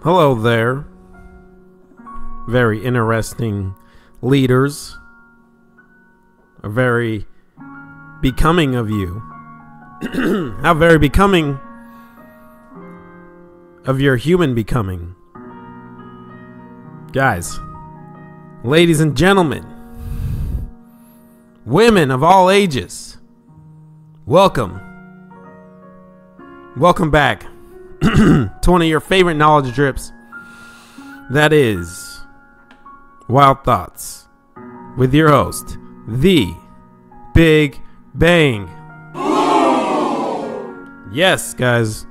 Hello there. Very interesting leaders. Are very becoming of you. How very becoming of your human becoming. Guys, ladies and gentlemen, women of all ages, welcome. Welcome back to one of your favorite knowledge drips. That is Wild Thoughts with your host, The Big Bang. Yes, guys,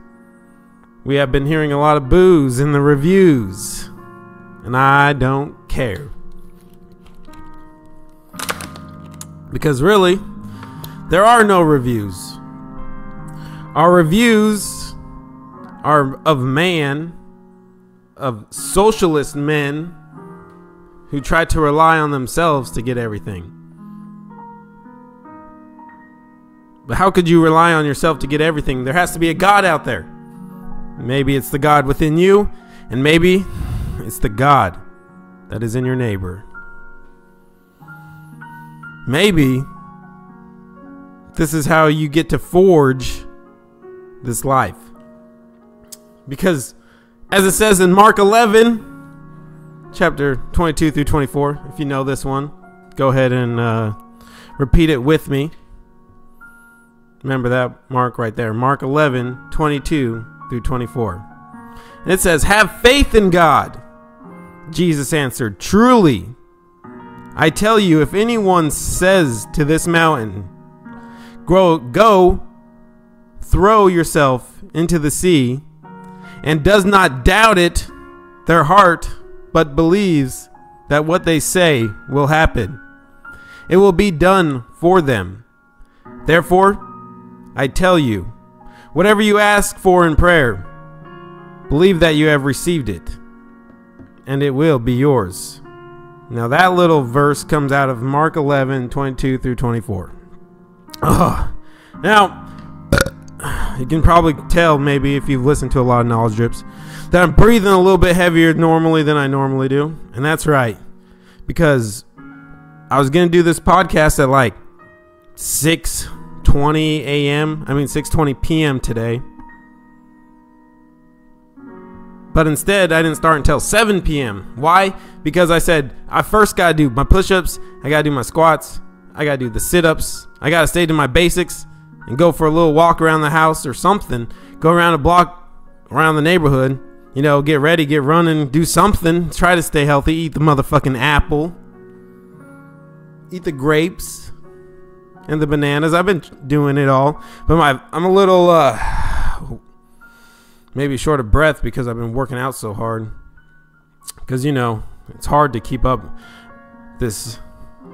we have been hearing a lot of boos in the reviews, and I don't care. Because really, there are no reviews. Our reviews are of socialist men who try to rely on themselves to get everything. But how could you rely on yourself to get everything? There has to be a God out there. Maybe it's the God within you, and maybe it's the God that is in your neighbor. Maybe this is how you get to forge this life. Because as it says in Mark 11, chapter 22 through 24, if you know this one, go ahead and repeat it with me. Remember that mark right there, Mark 11, 22 through 24. And it says, "Have faith in God." Jesus answered, "Truly, I tell you, if anyone says to this mountain, go, throw yourself into the sea, and does not doubt it, their heart, but believes that what they say will happen, it will be done for them. Therefore, I tell you, whatever you ask for in prayer, believe that you have received it, and it will be yours." Now that little verse comes out of Mark 11, 22 through 24. Now, you can probably tell, maybe if you've listened to a lot of knowledge drips, that I'm breathing a little bit heavier normally than I normally do. And that's right, because I was going to do this podcast at like 6:20 p.m. today. But instead, I didn't start until 7 p.m. Why? Because I said, I first got to do my push-ups, I got to do my squats, I got to do the sit-ups, I got to stay to my basics and go for a little walk around the house or something. Go around a block, around the neighborhood, you know, get ready, get running, do something, try to stay healthy, eat the motherfucking apple, eat the grapes and the bananas. I've been doing it all, but I'm a little, maybe short of breath because I've been working out so hard. Because, you know, it's hard to keep up this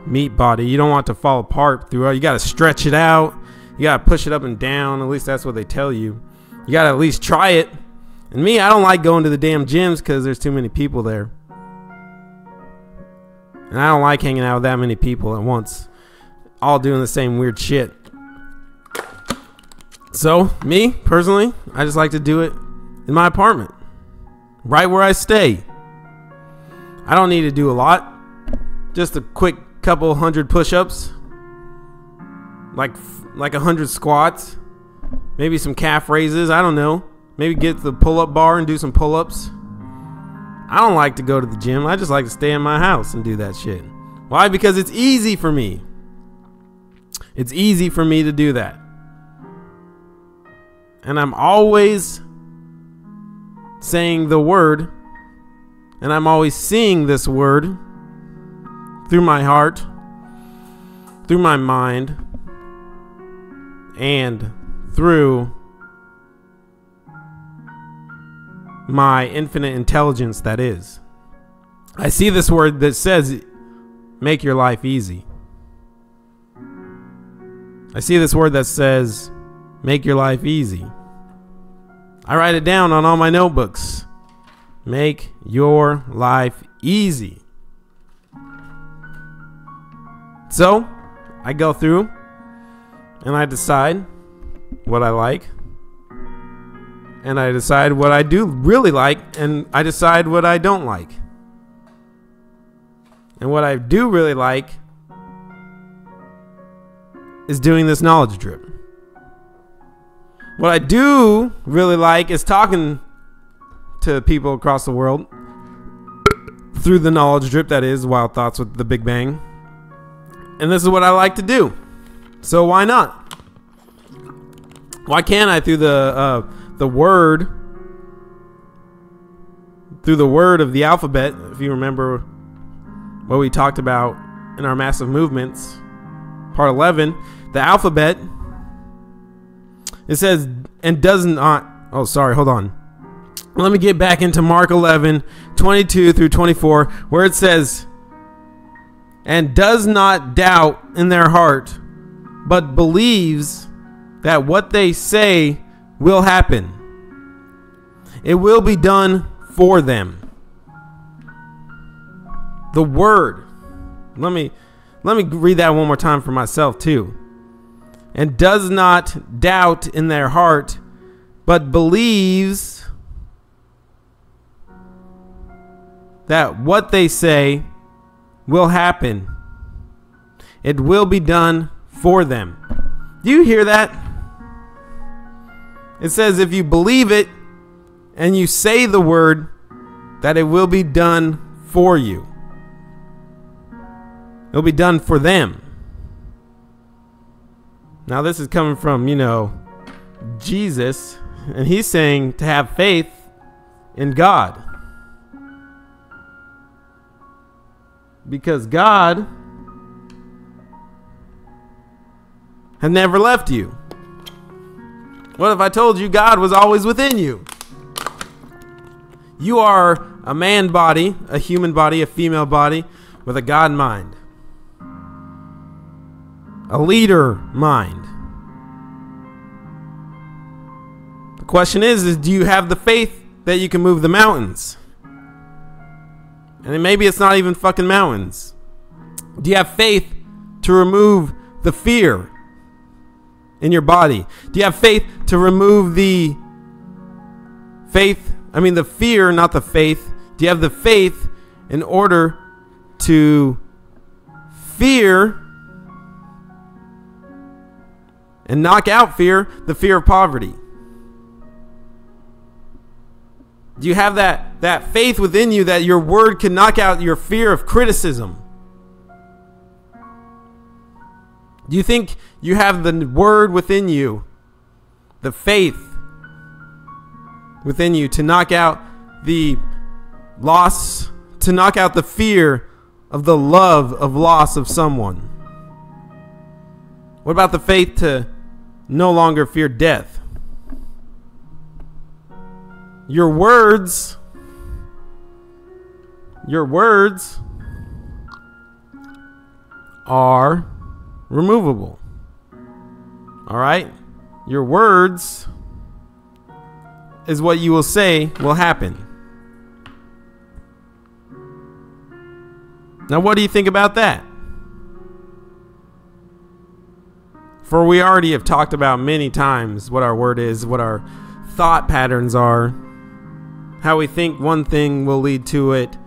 meat body. You don't want to fall apart throughout. You got to stretch it out. You got to push it up and down. At least that's what they tell you. You got to at least try it. And me, I don't like going to the damn gyms because there's too many people there. And I don't like hanging out with that many people at once, all doing the same weird shit. So, me, personally, I just like to do it in my apartment, right where I stay. I don't need to do a lot. Just a quick couple hundred push-ups, like 100 squats, maybe some calf raises. I don't know. Maybe get the pull-up bar and do some pull-ups. I don't like to go to the gym. I just like to stay in my house and do that shit. Why? Because it's easy for me. It's easy for me to do that. And I'm always saying the word, and I'm always seeing this word through my heart, through my mind, and through my infinite intelligence that is. I see this word that says, make your life easy. I see this word that says, make your life easy. I write it down on all my notebooks. Make your life easy. So, I go through and I decide what I like. and I decide what I do really like, and I decide what I don't like. And what I do really like is doing this knowledge drip. What I do really like is talking to people across the world through the knowledge drip, that is Wild Thoughts with the Big Bang. And this is what I like to do. So why not? Why can't I through the word of the alphabet, if you remember what we talked about in our massive movements, part 11, the alphabet, it says, and does not, oh, sorry, hold on. Let me get back into Mark 11, 22 through 24, where it says, and does not doubt in their heart, but believes that what they say will happen. It will be done for them. The word. Let me read that one more time for myself too. And does not doubt in their heart, but believes that what they say will happen. It will be done for them. Do you hear that? It says if you believe it and you say the word, that it will be done for you. It'll be done for them. Now this is coming from, Jesus, and he's saying to have faith in God. Because God has never left you. What if I told you God was always within you? You are a man body, a human body, a female body with a God mind. A leader mind. The question is do you have the faith that you can move the mountains? And maybe it's not even fucking mountains. Do you have faith to remove the fear in your body? Do you have faith to remove the fear, not the faith? Do you have the faith in order to fear and knock out fear, the fear of poverty? Do you have that faith within you that your word can knock out your fear of criticism? Do you think you have the word within you, the faith within you to knock out the loss, to knock out the fear of the love of loss of someone? What about the faith to no longer fear death? Your words are removable. All right? Your words is what you will say will happen. Now, what do you think about that? For we already have talked about many times what our word is, what our thought patterns are, how we think one thing will lead to it,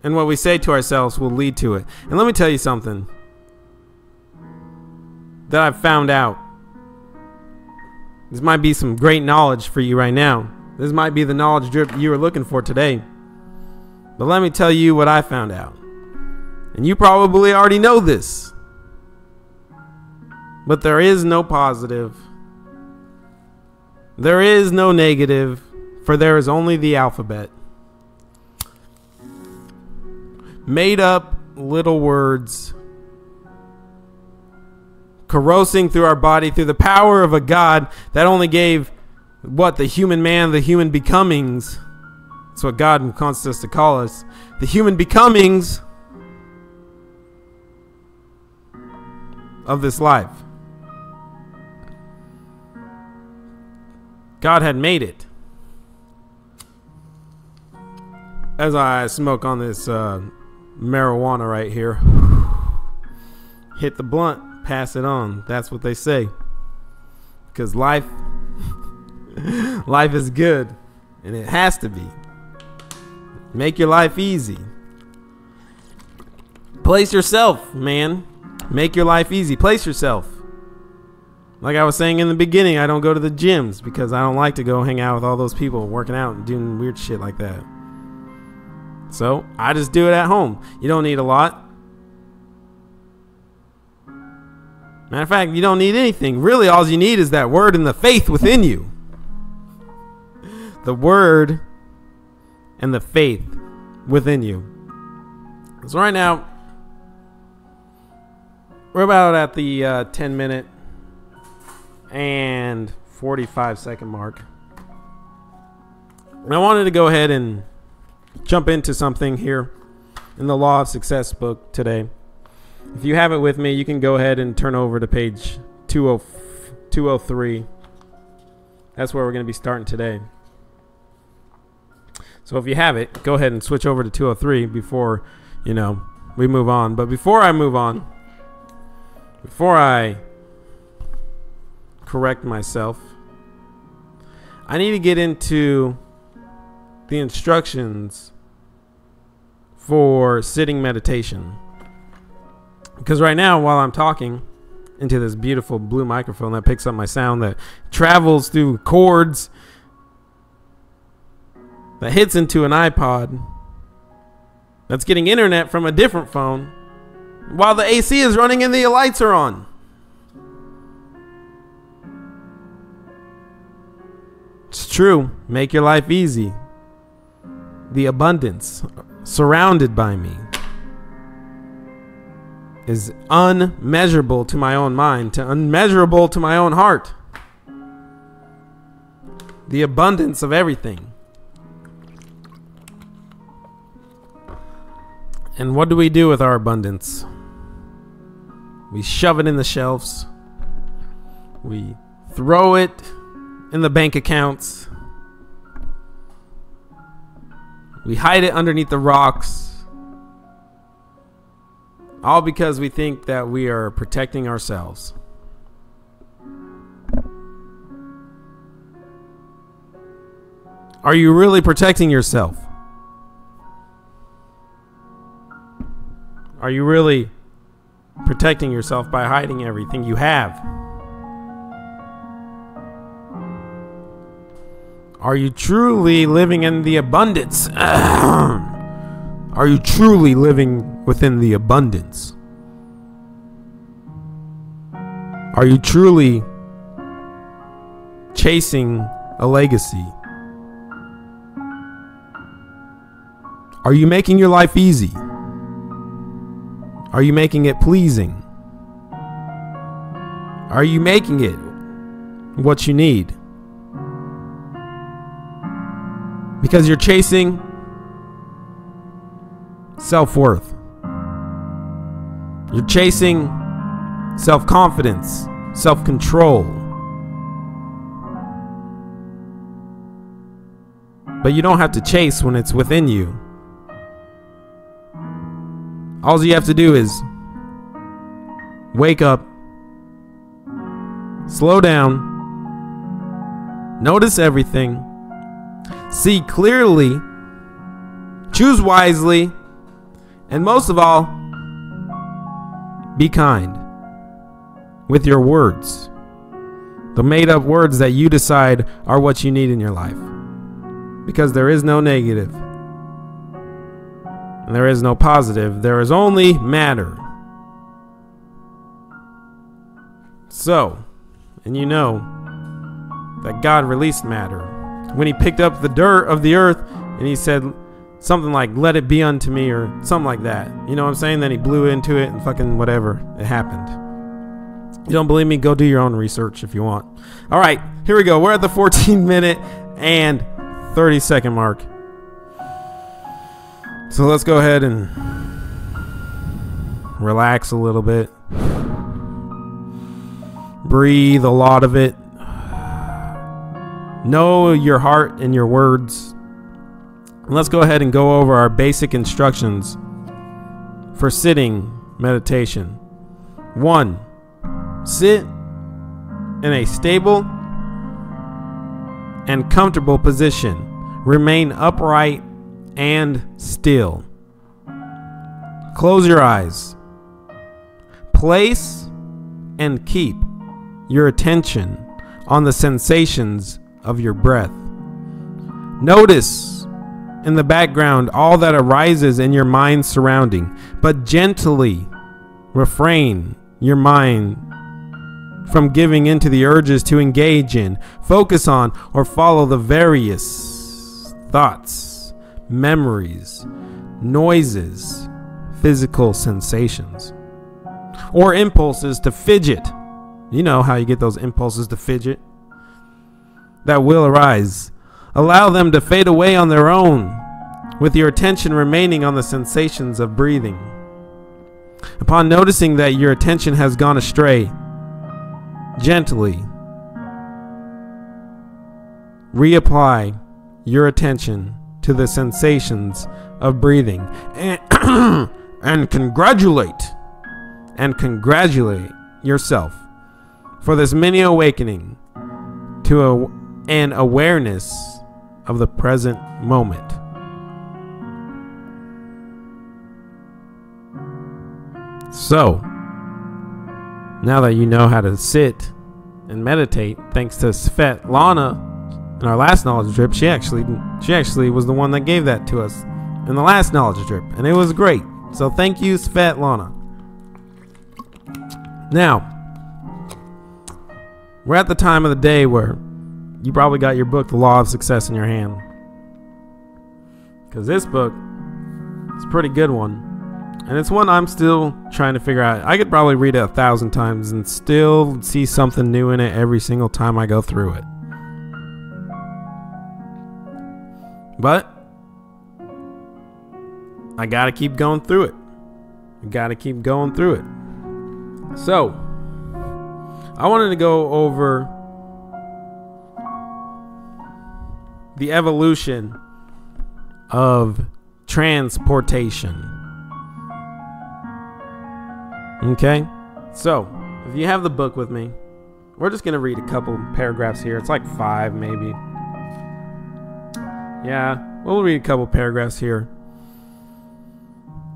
and what we say to ourselves will lead to it. And let me tell you something that I've found out. This might be some great knowledge for you right now. This might be the knowledge drip you were looking for today. But let me tell you what I found out. And you probably already know this. But there is no positive. There is no negative, for there is only the alphabet. Made up little words corrosing through our body through the power of a God that only gave the human man, the human becomings. That's what God wants us to call us. The human becomings of this life. God had made it. As I smoke on this marijuana right here. Hit the blunt, pass it on. That's what they say. Because life Life is good, and it has to be. Make your life easy. Place yourself, man. Make your life easy. Place yourself. Like I was saying in the beginning, I don't go to the gyms because I don't like to go hang out with all those people working out and doing weird shit like that. So I just do it at home. You don't need a lot. Matter of fact, you don't need anything. Really, all you need is that word and the faith within you. The word and the faith within you. So right now, we're about at the 10-minute and 45-second mark. And I wanted to go ahead and jump into something here in the Law of Success book today. If you have it with me, you can go ahead and turn over to page 203. That's where we're going to be starting today. So if you have it, go ahead and switch over to 203 before, we move on. But before I move on, before I correct myself, I need to get into the instructions for sitting meditation. Because right now, while I'm talking into this beautiful blue microphone that picks up my sound, that travels through cords, that hits into an iPod, that's getting internet from a different phone, while the AC is running and the lights are on. It's true. Make your life easy. The abundance surrounded by me is unmeasurable to my own mind, to unmeasurable to my own heart. The abundance of everything. And what do we do with our abundance? We shove it in the shelves. We throw it in the bank accounts. We hide it underneath the rocks. All because we think that we are protecting ourselves. Are you really protecting yourself? Are you really protecting yourself by hiding everything you have? Are you truly living in the abundance? Are you truly living within the abundance? Are you truly chasing a legacy? Are you making your life easy? Are you making it pleasing? Are you making it what you need? Because you're chasing self-worth. You're chasing self-confidence, self-control. But you don't have to chase when it's within you. All you have to do is wake up, slow down, notice everything, see clearly, choose wisely, and most of all, be kind with your words. The made up words that you decide are what you need in your life. Because there is no negative. And there is no positive. There is only matter. So, and you know that God released matter. When he picked up the dirt of the earth and he said something like, "Let it be unto me," or something like that. You know what I'm saying? Then he blew into it and fucking whatever. It happened. You don't believe me? Go do your own research if you want. All right, here we go. We're at the 14-minute and 30-second mark. So let's go ahead and relax a little bit. Breathe a lot of it. Know your heart and your words. And let's go ahead and go over our basic instructions for sitting meditation. 1. Sit in a stable and comfortable position. Remain upright and still. Close your eyes. Place and keep your attention on the sensations of your breath. Notice in the background all that arises in your mind surrounding, but gently refrain your mind from giving into the urges to engage in, focus on, or follow the various thoughts, memories, noises, physical sensations, or impulses to fidget. You know how you get those impulses to fidget that will arise. Allow them to fade away on their own, with your attention remaining on the sensations of breathing. Upon noticing that your attention has gone astray, gently reapply your attention to the sensations of breathing and congratulate yourself for this mini awakening to an awareness of the present moment. So, now that you know how to sit and meditate, thanks to Svetlana in our last knowledge drip, she actually was the one that gave that to us in the last knowledge drip, and it was great. So thank you, Svetlana. Now, we're at the time of the day where you probably got your book, The Law of Success, in your hand, because this book is a pretty good one. And it's one I'm still trying to figure out. I could probably read it 1,000 times and still see something new in it every single time I go through it. But I gotta keep going through it. So I wanted to go over the evolution of transportation. Okay, so if you have the book with me, we're just going to read a couple paragraphs here. It's like 5 maybe. Yeah, we'll read a couple paragraphs here.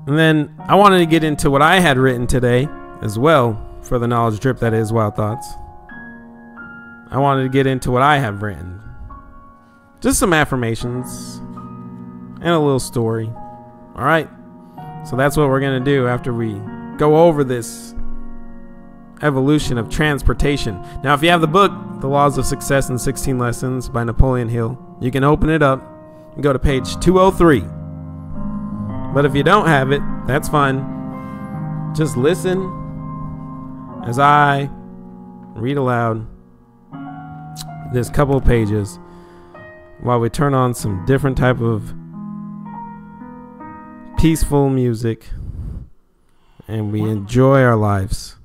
And then I wanted to get into what I had written today as well for the knowledge drip that is Wild Thoughts. I wanted to get into what I have written. Just some affirmations and a little story. All right, so that's what we're going to do after we go over this evolution of transportation. Now, if you have the book, The Laws of Success in 16 Lessons by Napoleon Hill, you can open it up and go to page 203. But if you don't have it, that's fine. Just listen as I read aloud this couple of pages while we turn on some different type of peaceful music and we enjoy our lives.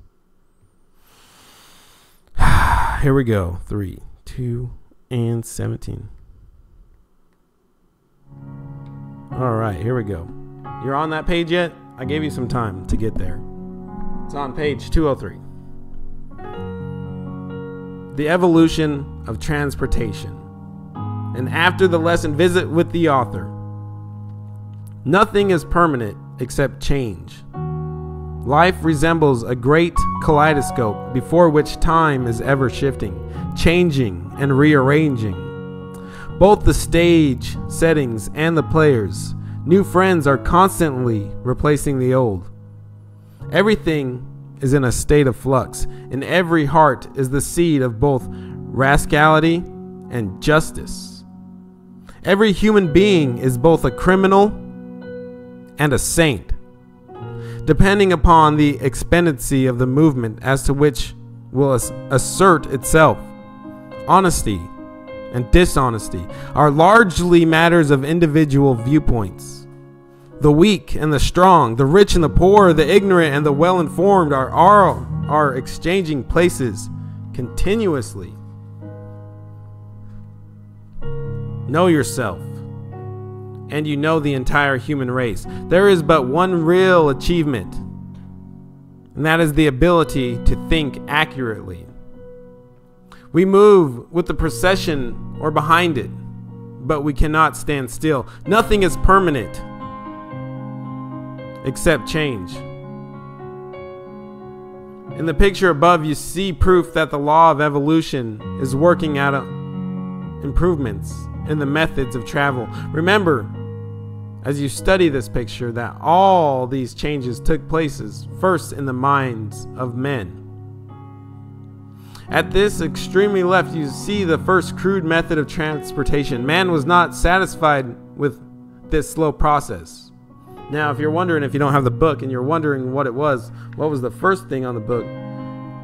Here we go. 3, 2, and 17. All right, here we go. You're on that page yet? I gave you some time to get there. It's on page 203. The evolution of transportation. And after the lesson, visit with the author. Nothing is permanent except change. Life resembles a great kaleidoscope before which time is ever shifting, changing, and rearranging. Both the stage settings and the players, new friends are constantly replacing the old. Everything is in a state of flux, and every heart is the seed of both rascality and justice. Every human being is both a criminal and a saint, depending upon the expediency of the movement as to which will assert itself. Honesty and dishonesty are largely matters of individual viewpoints. The weak and the strong, the rich and the poor, the ignorant and the well-informed are exchanging places continuously. Know yourself, and you know the entire human race. There is but one real achievement, and that is the ability to think accurately. We move with the procession or behind it, but we cannot stand still. Nothing is permanent except change. In the picture above, you see proof that the law of evolution is working out improvements in the methods of travel. Remember, as you study this picture, that all these changes took places first in the minds of men. At this extremely left, you see the first crude method of transportation. Man was not satisfied with this slow process. Now, if you're wondering, if you don't have the book and you're wondering what was the first thing on the book?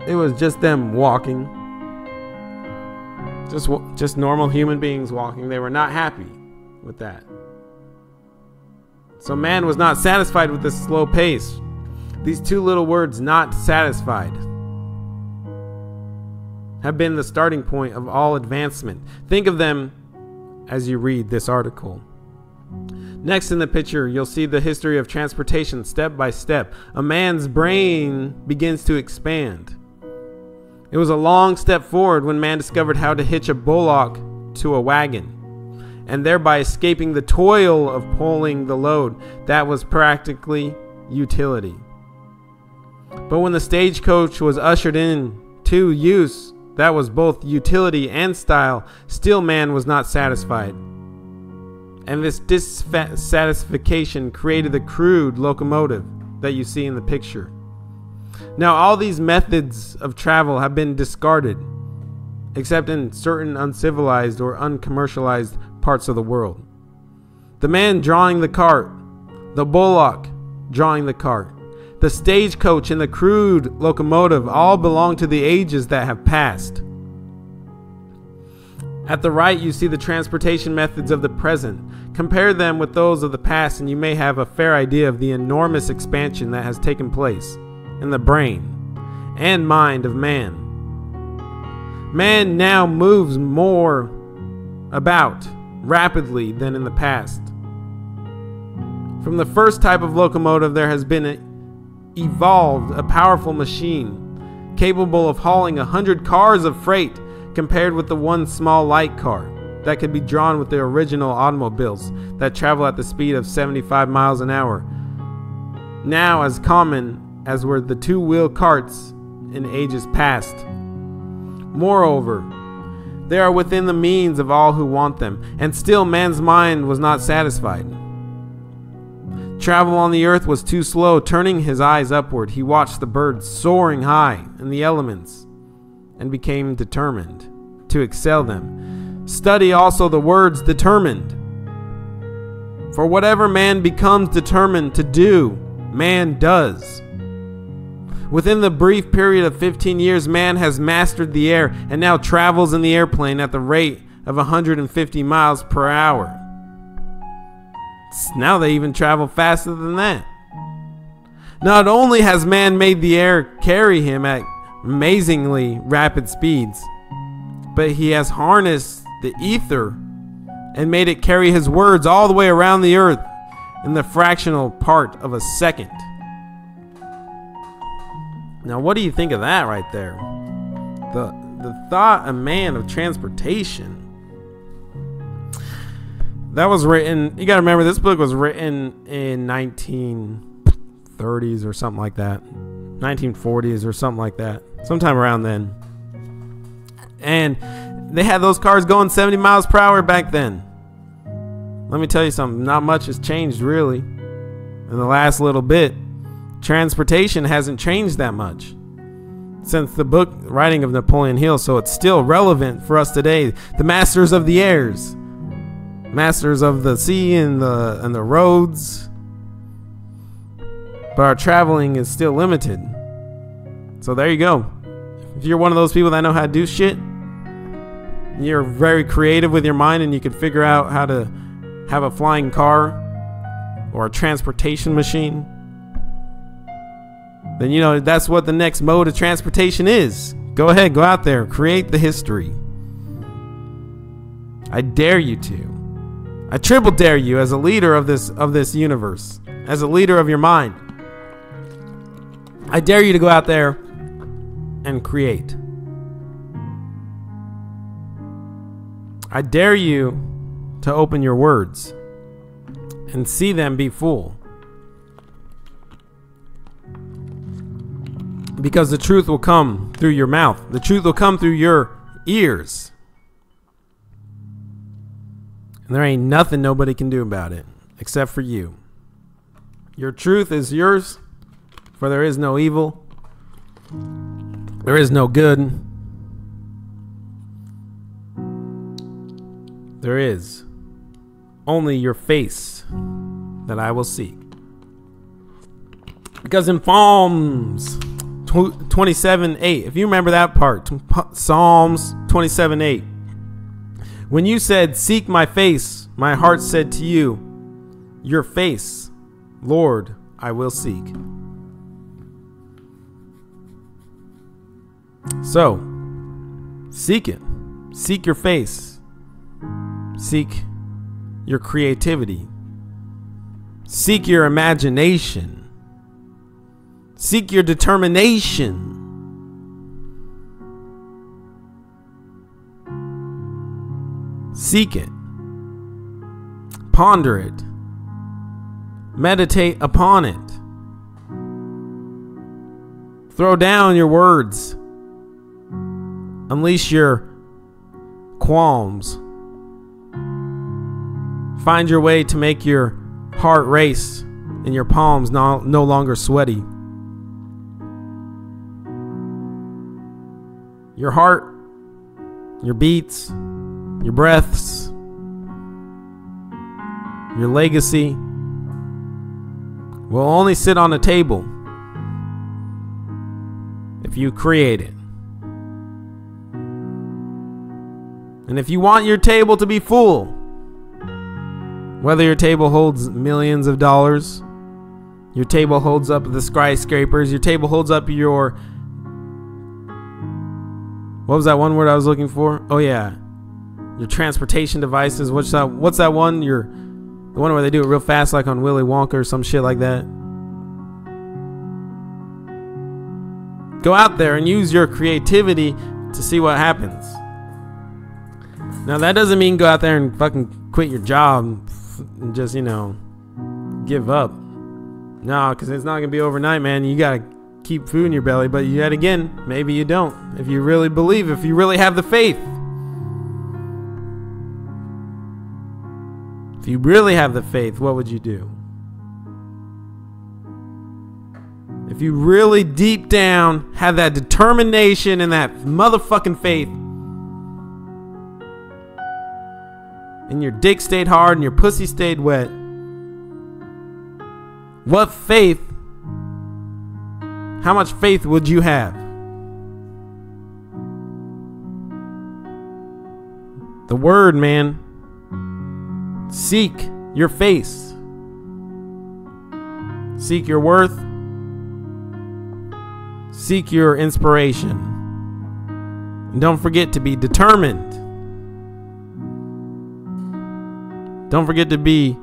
It was just them walking. Just normal human beings walking. They were not happy with that. So man was not satisfied with this slow pace. These two little words, not satisfied, have been the starting point of all advancement. Think of them as you read this article. Next in the picture, you'll see the history of transportation step by step. A man's brain begins to expand. It was a long step forward when man discovered how to hitch a bullock to a wagon, and thereby escaping the toil of pulling the load. That was practically utility. But when the stagecoach was ushered in to use, that was both utility and style. Still man was not satisfied. And this dissatisfaction created the crude locomotive that you see in the picture. Now, all these methods of travel have been discarded, except in certain uncivilized or uncommercialized parts of the world. The man drawing the cart, the bullock drawing the cart, the stagecoach, and the crude locomotive all belong to the ages that have passed. At the right, you see the transportation methods of the present. Compare them with those of the past, and you may have a fair idea of the enormous expansion that has taken place in the brain and mind of man. Man now moves more about rapidly than in the past. From the first type of locomotive, there has been evolved a powerful machine capable of hauling 100 cars of freight, compared with the one small light car that could be drawn with the original automobiles that travel at the speed of 75 miles an hour, now as common as were the two-wheel carts in ages past. Moreover, they are within the means of all who want them, and still man's mind was not satisfied. Travel on the earth was too slow. Turning his eyes upward, he watched the birds soaring high in the elements and became determined to excel them. Study also the words determined. For whatever man becomes determined to do, man does. Within the brief period of 15 years, man has mastered the air and now travels in the airplane at the rate of 150 miles per hour. Now they even travel faster than that. Not only has man made the air carry him at amazingly rapid speeds, but he has harnessed the ether and made it carry his words all the way around the earth in the fractional part of a second. Now, what do you think of that right there? The thought of man of transportation. That was written, you got to remember, this book was written in 1930s or something like that. 1940s or something like that. Sometime around then. And they had those cars going 70 miles per hour back then. Let me tell you something. Not much has changed, really. In the last little bit. Transportation hasn't changed that much since the book writing of Napoleon Hill, so it's still relevant for us today. The masters of the airs, masters of the sea and the roads, but our traveling is still limited. So there you go. If you're one of those people that know how to do shit, you're very creative with your mind and you can figure out how to have a flying car or a transportation machine, then you know that's what the next mode of transportation is. Go ahead, go out there, create the history. I dare you to. I triple dare you as a leader of this universe, as a leader of your mind. I dare you to go out there and create. I dare you to open your words and see them be full. Because the truth will come through your mouth. The truth will come through your ears. And there ain't nothing nobody can do about it except for you. Your truth is yours, for there is no evil. There is no good. There is only your face that I will seek. Because in Psalms 27:8, if you remember that part, Psalms 27:8, when you said, "Seek my face," my heart said to you, "Your face, Lord, I will seek." So, seek it. Seek your face. Seek your creativity. Seek your imagination. Seek your determination. Seek it. Ponder it. Meditate upon it. Throw down your words. Unleash your qualms. Find your way to make your heart race and your palms no longer sweaty. Your heart, your beats, your breaths, your legacy will only sit on a table if you create it. And if you want your table to be full, whether your table holds millions of dollars, your table holds up the skyscrapers, your table holds up your... What was that one word I was looking for? Oh yeah, your transportation devices. What's that one? The one where they do it real fast, like on Willy Wonka or some shit like that. Go out there and use your creativity to see what happens. Now that doesn't mean go out there and fucking quit your job and just, give up. No, because it's not gonna be overnight, man. You gotta keep food in your belly, but yet again, maybe you don't. If you really believe, if you really have the faith. If you really have the faith, what would you do? If you really deep down have that determination and that motherfucking faith, and your dick stayed hard and your pussy stayed wet, what faith, how much faith would you have? The word, man. Seek your face. Seek your worth. Seek your inspiration. And don't forget to be determined. Don't forget to be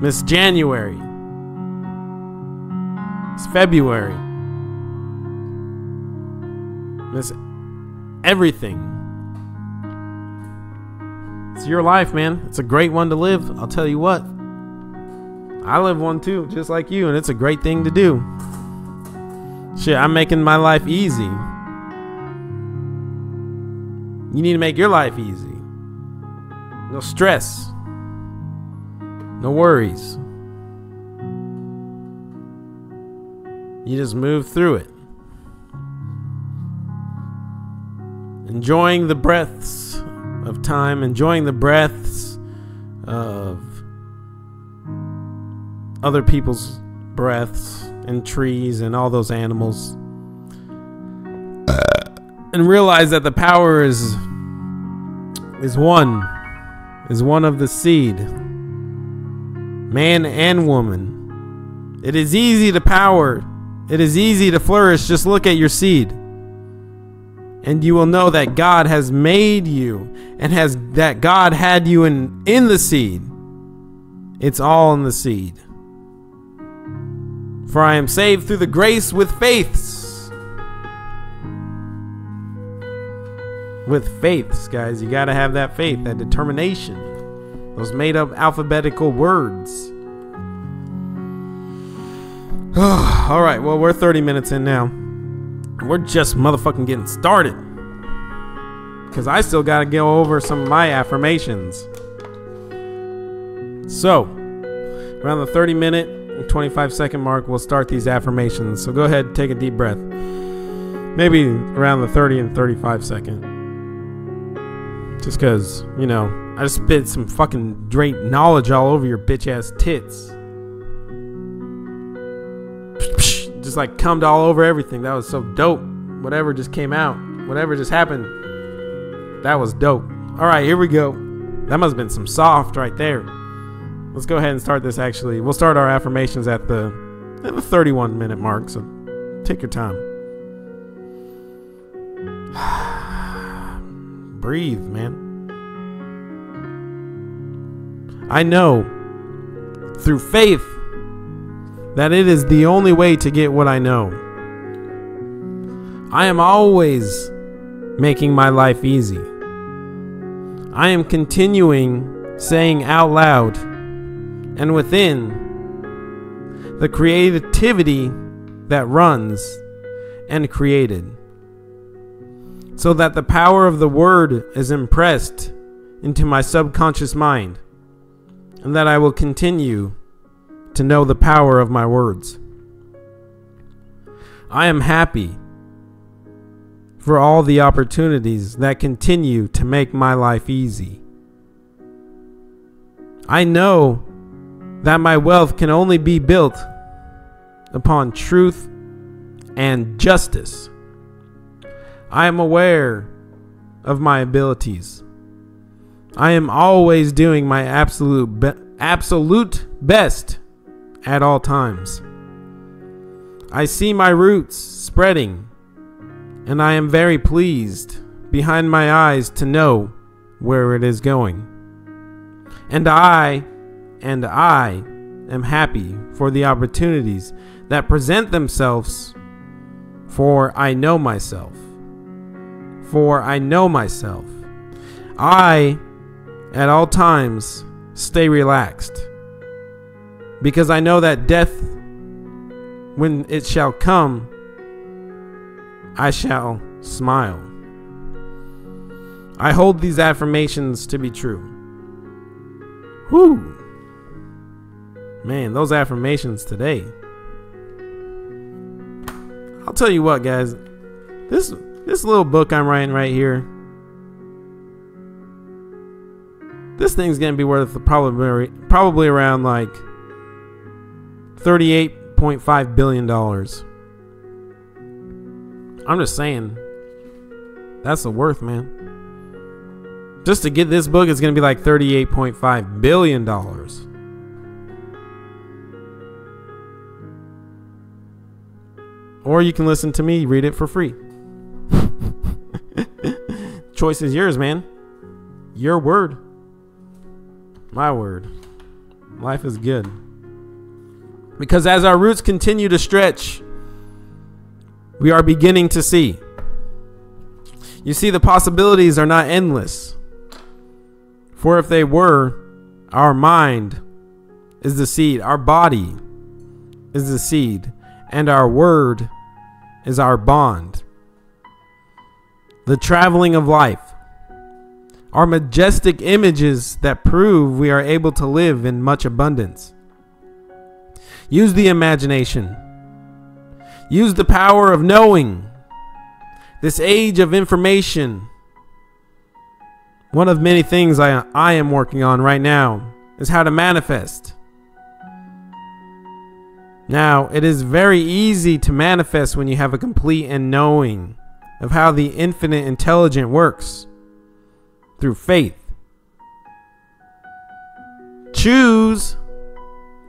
Miss January. Miss February. Miss everything. It's your life, man. It's a great one to live. I'll tell you what. I live one too, just like you, and it's a great thing to do. Shit, I'm making my life easy. You need to make your life easy. No stress. No worries. You just move through it. Enjoying the breaths of time, enjoying the breaths of other people's breaths and trees and all those animals. And realize that the power is one of the seed, man and woman. It is easy to power. It is easy to flourish. Just look at your seed. And you will know that God has made you and that God had you in the seed. It's all in the seed. For I am saved through the grace with faiths. with faiths, guys. You got to have that faith, that determination, those made up alphabetical words. All right, well, we're 30 minutes in now. We're just motherfucking getting started, because I still got to go over some of my affirmations. So around the 30-minute and 25-second mark, we'll start these affirmations. So go ahead and take a deep breath. Maybe around the 30 and 35-second. Just because, you know, I just spit some fucking great knowledge all over your bitch-ass tits. Just like cummed all over everything. That was so dope. Whatever just came out. Whatever just happened. That was dope. Alright, here we go. That must have been some soft right there. Let's go ahead and start this actually. We'll start our affirmations at the 31-minute mark. So take your time. Breathe, man. I know through faith that it is the only way to get what I know. I am always making my life easy. I am continuing saying out loud and within the creativity that runs and created, so that the power of the word is impressed into my subconscious mind, and that I will continue to know the power of my words. I am happy for all the opportunities that continue to make my life easy. I know that my wealth can only be built upon truth and justice. I am aware of my abilities. I am always doing my absolute best at all times. I see my roots spreading, and I am very pleased behind my eyes to know where it is going. And I am happy for the opportunities that present themselves, for I know myself. For I know myself. I, at all times, stay relaxed, because I know that death, when it shall come, I shall smile. I hold these affirmations to be true. Whew. Man, those affirmations today. I'll tell you what, guys. This little book I'm writing right here, this thing's gonna be worth probably around like $38.5 billion. I'm just saying, that's the worth, man. Just to get this book is gonna be like $38.5 billion. Or you can listen to me read it for free. Choice is yours, man. Your word. My word. Life is good. Because as our roots continue to stretch, we are beginning to see. You see, the possibilities are not endless. For if they were, our mind is the seed, our body is the seed, and our word is our bond. The traveling of life are majestic images that prove we are able to live in much abundance. Use the imagination. Use the power of knowing. This age of information. One of many things I am working on right now is how to manifest. Now, it is very easy to manifest when you have a complete and knowing of how the infinite intelligence works through faith. Choose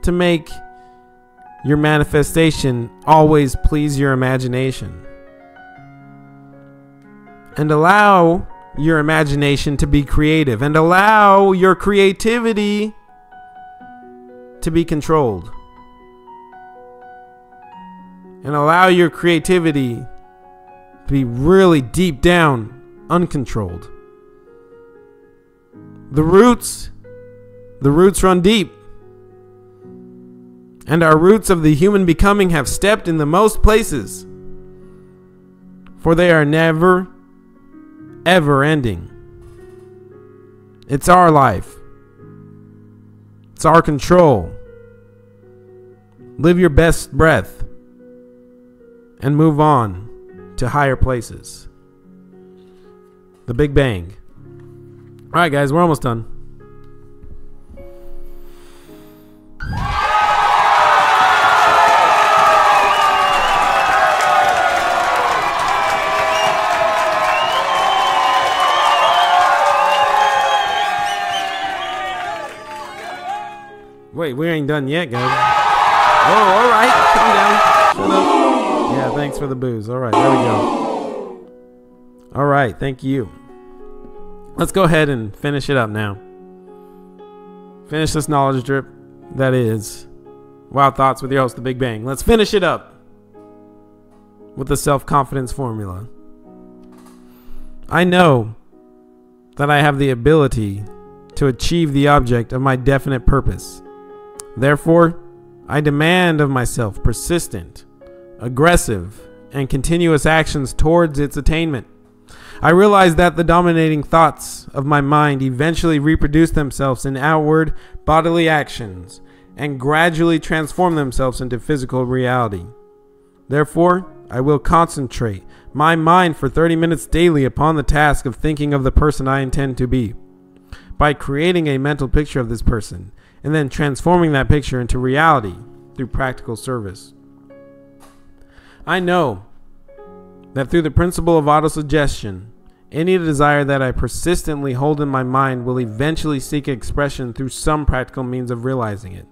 to make your manifestation always please your imagination, and allow your imagination to be creative, and allow your creativity to be controlled, and allow your creativity to be really deep down uncontrolled. The roots run deep. And our roots of the human becoming have stepped in the most places. For they are never, ever ending. It's our life. It's our control. Live your best breath and move on to higher places. The Big Bang. All right, guys, we're almost done. Wait, we ain't done yet, guys. Oh, all right. Calm down. Shut up. Yeah, thanks for the booze. All right, there we go. All right, thank you. Let's go ahead and finish it up now. Finish this knowledge drip. That is Wild Thoughts with your host, The Big Bang. Let's finish it up with the self-confidence formula. I know that I have the ability to achieve the object of my definite purpose. Therefore, I demand of myself persistent, aggressive, and continuous actions towards its attainment. I realize that the dominating thoughts of my mind eventually reproduce themselves in outward bodily actions and gradually transform themselves into physical reality. Therefore, I will concentrate my mind for 30 minutes daily upon the task of thinking of the person I intend to be, by creating a mental picture of this person and then transforming that picture into reality through practical service. I know that through the principle of autosuggestion, any desire that I persistently hold in my mind will eventually seek expression through some practical means of realizing it.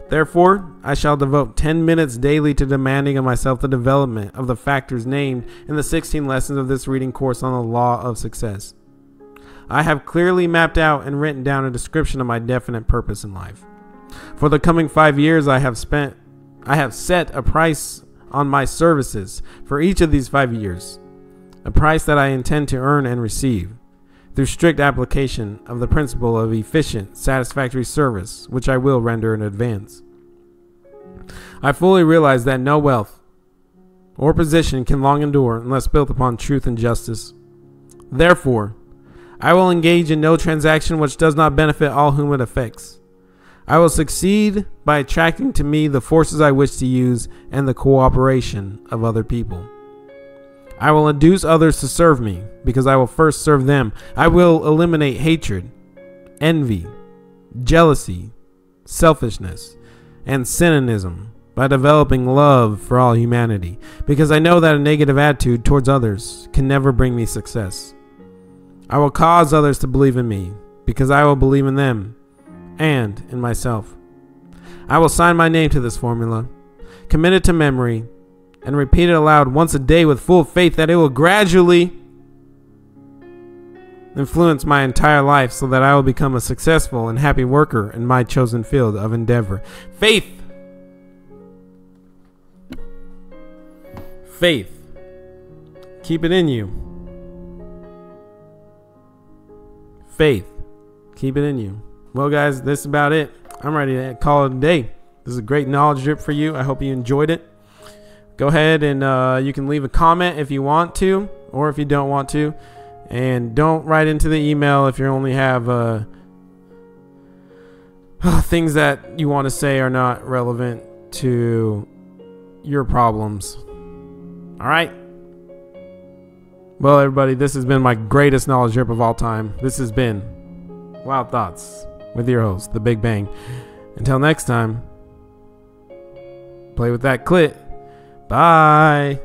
Therefore, I shall devote 10 minutes daily to demanding of myself the development of the factors named in the 16 lessons of this reading course on the law of success. I have clearly mapped out and written down a description of my definite purpose in life. For the coming 5 years, I have set a price on my services for each of these 5 years, a price that I intend to earn and receive through strict application of the principle of efficient, satisfactory service, which I will render in advance. I fully realize that no wealth or position can long endure unless built upon truth and justice. Therefore, I will engage in no transaction which does not benefit all whom it affects. I will succeed by attracting to me the forces I wish to use and the cooperation of other people. I will induce others to serve me because I will first serve them. I will eliminate hatred, envy, jealousy, selfishness, and cynicism by developing love for all humanity, because I know that a negative attitude towards others can never bring me success. I will cause others to believe in me because I will believe in them and in myself. I will sign my name to this formula, commit it to memory, and repeat it aloud once a day with full faith that it will gradually influence my entire life so that I will become a successful and happy worker in my chosen field of endeavor. Faith. Faith. Keep it in you. Faith. Keep it in you. Well, guys, this is about it. I'm ready to call it a day. This is a great knowledge drip for you. I hope you enjoyed it. Go ahead and you can leave a comment if you want to, or if you don't want to. And don't write into the email if you only have things that you want to say are not relevant to your problems. All right. Well, everybody, this has been my greatest knowledge drip of all time. This has been Wild Thoughts with your host, The Big Bang. Until next time, play with that clit. Bye.